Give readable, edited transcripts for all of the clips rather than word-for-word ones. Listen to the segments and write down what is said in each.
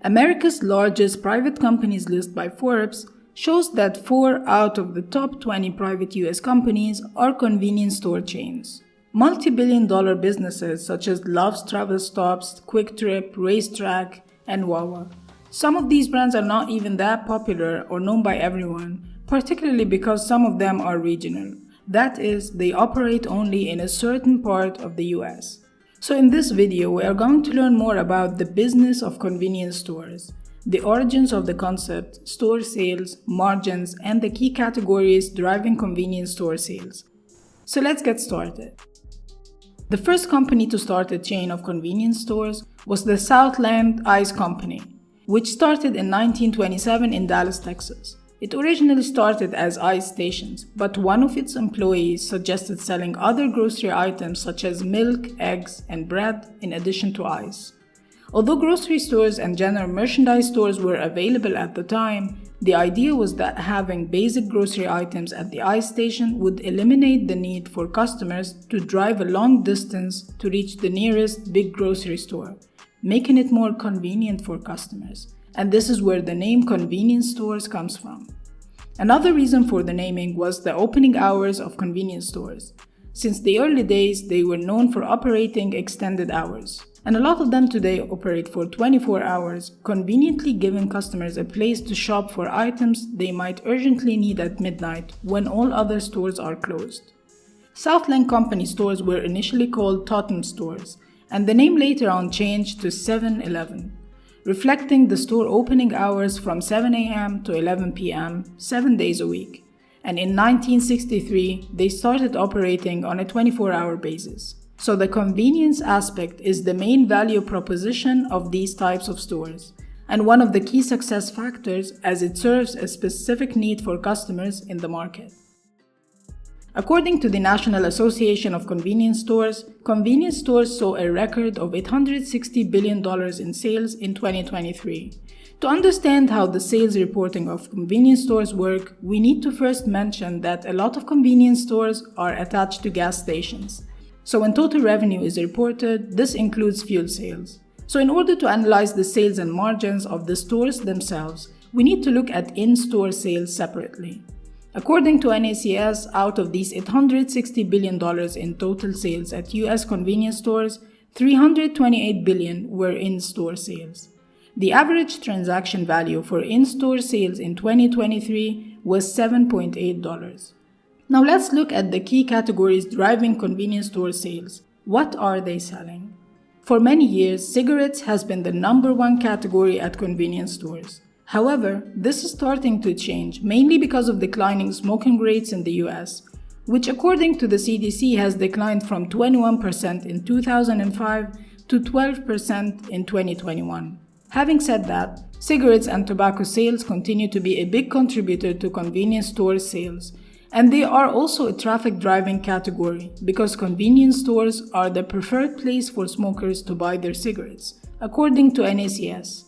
America's largest private companies list by Forbes shows that 4 out of the top 20 private US companies are convenience store chains. Multi-billion-dollar businesses such as Love's Travel Stops, QuikTrip, RaceTrac, and Wawa. Some of these brands are not even that popular or known by everyone, particularly because some of them are regional. That is, they operate only in a certain part of the US. So in this video, we are going to learn more about the business of convenience stores, the origins of the concept, store sales, margins, and the key categories driving convenience store sales. So let's get started. The first company to start a chain of convenience stores was the Southland Ice Company, which started in 1927 in Dallas, Texas. It originally started as ice stations, but one of its employees suggested selling other grocery items such as milk, eggs, and bread in addition to ice. Although grocery stores and general merchandise stores were available at the time, the idea was that having basic grocery items at the ice station would eliminate the need for customers to drive a long distance to reach the nearest big grocery store, making it more convenient for customers. And this is where the name convenience stores comes from. Another reason for the naming was the opening hours of convenience stores. Since the early days, they were known for operating extended hours. And a lot of them today operate for 24 hours, conveniently giving customers a place to shop for items they might urgently need at midnight when all other stores are closed. Southland Company stores were initially called Totem stores, and the name later on changed to 7-Eleven, reflecting the store opening hours from 7 a.m. to 11 p.m., 7 days a week. And in 1963, they started operating on a 24-hour basis. So the convenience aspect is the main value proposition of these types of stores, and one of the key success factors as it serves a specific need for customers in the market. According to the National Association of Convenience Stores, convenience stores saw a record of $860 billion in sales in 2023. To understand how the sales reporting of convenience stores work, we need to first mention that a lot of convenience stores are attached to gas stations. So when total revenue is reported, this includes fuel sales. So in order to analyze the sales and margins of the stores themselves, we need to look at in-store sales separately. According to NACS, out of these $860 billion in total sales at US convenience stores, $328 billion were in-store sales. The average transaction value for in-store sales in 2023 was $7.8. Now let's look at the key categories driving convenience store sales. What are they selling? For many years, cigarettes has been the number one category at convenience stores. However, this is starting to change, mainly because of declining smoking rates in the US, which according to the CDC has declined from 21% in 2005 to 12% in 2021. Having said that, cigarettes and tobacco sales continue to be a big contributor to convenience store sales, and they are also a traffic driving category because convenience stores are the preferred place for smokers to buy their cigarettes, according to NACS.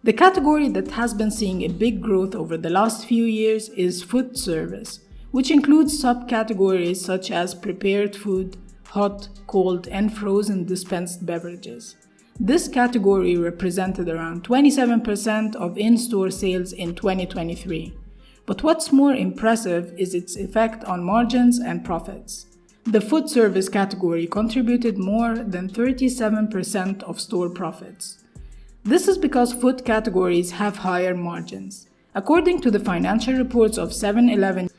The category that has been seeing a big growth over the last few years is food service, which includes subcategories such as prepared food, hot, cold, and frozen dispensed beverages. This category represented around 27% of in-store sales in 2023. But what's more impressive is its effect on margins and profits. The food service category contributed more than 37% of store profits. This is because food categories have higher margins. According to the financial reports of 7-Eleven,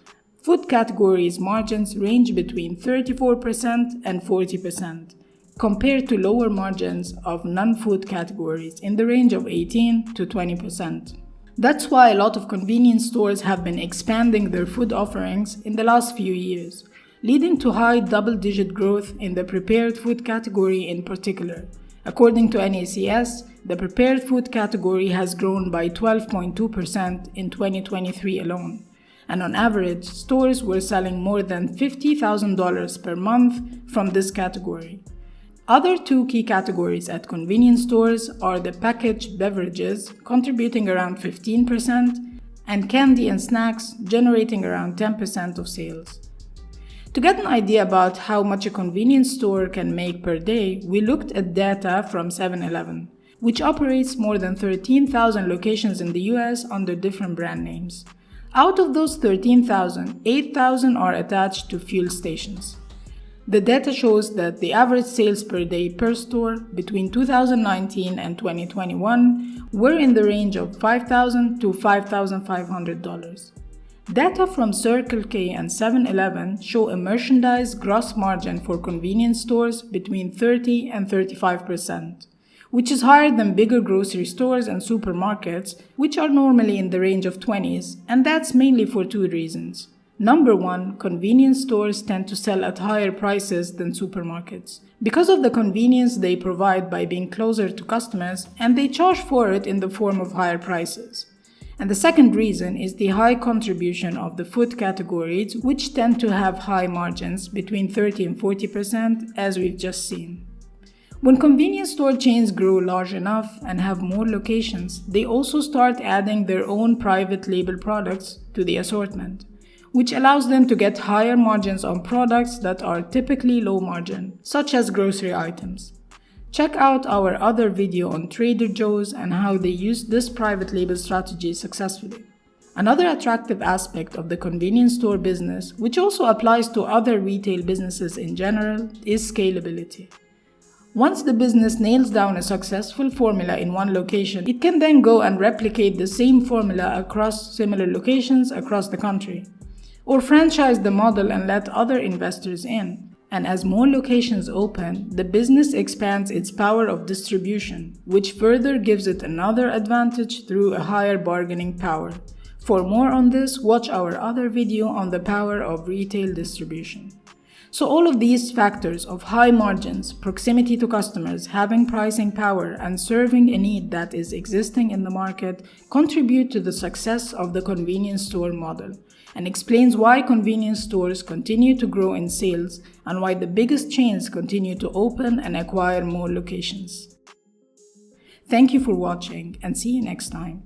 food categories margins range between 34% and 40%, compared to lower margins of non-food categories in the range of 18 to 20%. That's why a lot of convenience stores have been expanding their food offerings in the last few years, leading to high double-digit growth in the prepared food category in particular. According to NACS, the prepared food category has grown by 12.2% in 2023 alone, and on average, stores were selling more than $50,000 per month from this category. Other two key categories at convenience stores are the packaged beverages, contributing around 15%, and candy and snacks, generating around 10% of sales. To get an idea about how much a convenience store can make per day, we looked at data from 7-Eleven. which operates more than 13,000 locations in the US under different brand names. Out of those 13,000, 8,000 are attached to fuel stations. The data shows that the average sales per day per store between 2019 and 2021 were in the range of $5,000 to $5,500. Data from Circle K and 7-Eleven show a merchandise gross margin for convenience stores between 30 and 35%, which is higher than bigger grocery stores and supermarkets, which are normally in the range of 20s, and that's mainly for two reasons. Number one, convenience stores tend to sell at higher prices than supermarkets because of the convenience they provide by being closer to customers, and they charge for it in the form of higher prices. And the second reason is the high contribution of the food categories, which tend to have high margins between 30 and 40%, as we've just seen. When convenience store chains grow large enough and have more locations, they also start adding their own private label products to the assortment, which allows them to get higher margins on products that are typically low margin, such as grocery items. Check out our other video on Trader Joe's and how they used this private label strategy successfully. Another attractive aspect of the convenience store business, which also applies to other retail businesses in general, is scalability. Once the business nails down a successful formula in one location, it can then go and replicate the same formula across similar locations across the country, or franchise the model and let other investors in. And as more locations open, the business expands its power of distribution, which further gives it another advantage through a higher bargaining power. For more on this, watch our other video on the power of retail distribution. So all of these factors of high margins, proximity to customers, having pricing power, and serving a need that is existing in the market contribute to the success of the convenience store model, and explains why convenience stores continue to grow in sales and why the biggest chains continue to open and acquire more locations. Thank you for watching, and see you next time.